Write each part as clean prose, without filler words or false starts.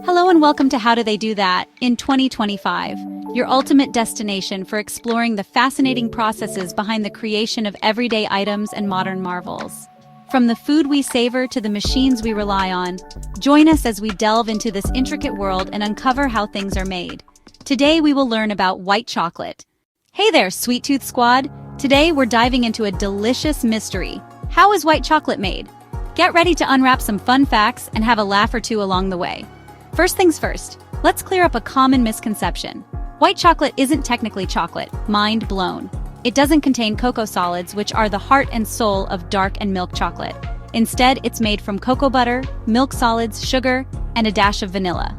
Hello and welcome to How Do They Do That in 2025, your ultimate destination for exploring the fascinating processes behind the creation of everyday items and modern marvels. From the food we savor to the machines we rely on, join us as we delve into this intricate world and uncover how things are made. Today we will learn about white chocolate. Hey there, Sweet Tooth Squad! Today we're diving into a delicious mystery. How is white chocolate made? Get ready to unwrap some fun facts and have a laugh or two along the way. First things first, let's clear up a common misconception. White chocolate isn't technically chocolate, mind blown. It doesn't contain cocoa solids, which are the heart and soul of dark and milk chocolate. Instead, it's made from cocoa butter, milk solids, sugar, and a dash of vanilla.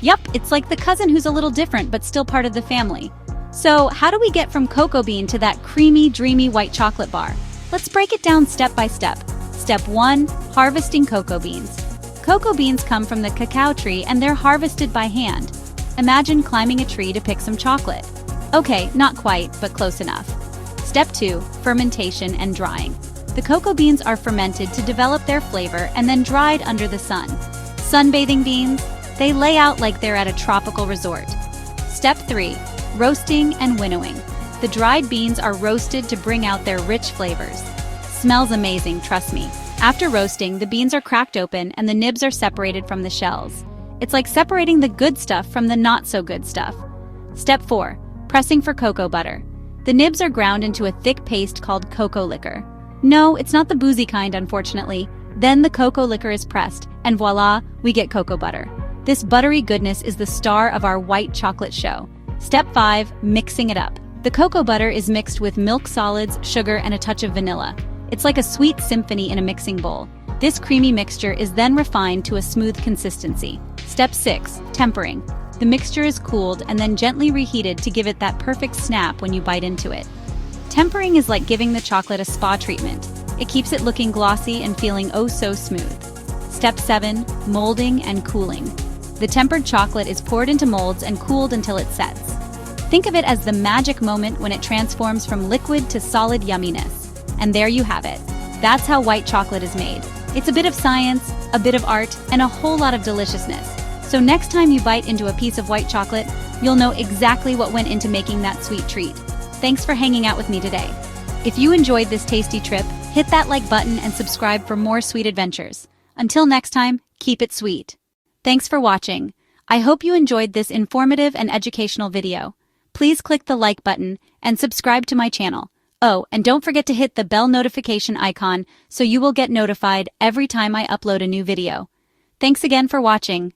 Yup, it's like the cousin who's a little different but still part of the family. So, how do we get from cocoa bean to that creamy, dreamy white chocolate bar? Let's break it down step by step. Step 1. Harvesting cocoa beans. Cocoa beans come from the cacao tree and they're harvested by hand. Imagine climbing a tree to pick some chocolate. Okay, not quite, but close enough. Step 2. Fermentation and drying. The cocoa beans are fermented to develop their flavor and then dried under the sun. Sunbathing beans, they lay out like they're at a tropical resort. Step 3. Roasting and winnowing. The dried beans are roasted to bring out their rich flavors. Smells amazing, trust me. After roasting, the beans are cracked open and the nibs are separated from the shells. It's like separating the good stuff from the not-so-good stuff. Step 4. Pressing for cocoa butter. The nibs are ground into a thick paste called cocoa liquor. No, it's not the boozy kind, unfortunately. Then the cocoa liquor is pressed, and voila, we get cocoa butter. This buttery goodness is the star of our white chocolate show. Step 5. Mixing it up. The cocoa butter is mixed with milk solids, sugar, and a touch of vanilla. It's like a sweet symphony in a mixing bowl. This creamy mixture is then refined to a smooth consistency. Step 6. Tempering. The mixture is cooled and then gently reheated to give it that perfect snap when you bite into it. Tempering is like giving the chocolate a spa treatment. It keeps it looking glossy and feeling oh so smooth. Step 7. Molding and cooling. The tempered chocolate is poured into molds and cooled until it sets. Think of it as the magic moment when it transforms from liquid to solid yumminess. And there you have it. That's how white chocolate is made. It's a bit of science, a bit of art, and a whole lot of deliciousness. So next time you bite into a piece of white chocolate, you'll know exactly what went into making that sweet treat. Thanks for hanging out with me today. If you enjoyed this tasty trip, hit that like button and subscribe for more sweet adventures. Until next time, keep it sweet. Thanks for watching. I hope you enjoyed this informative and educational video. Please click the like button and subscribe to my channel. Oh, and don't forget to hit the bell notification icon so you will get notified every time I upload a new video. Thanks again for watching.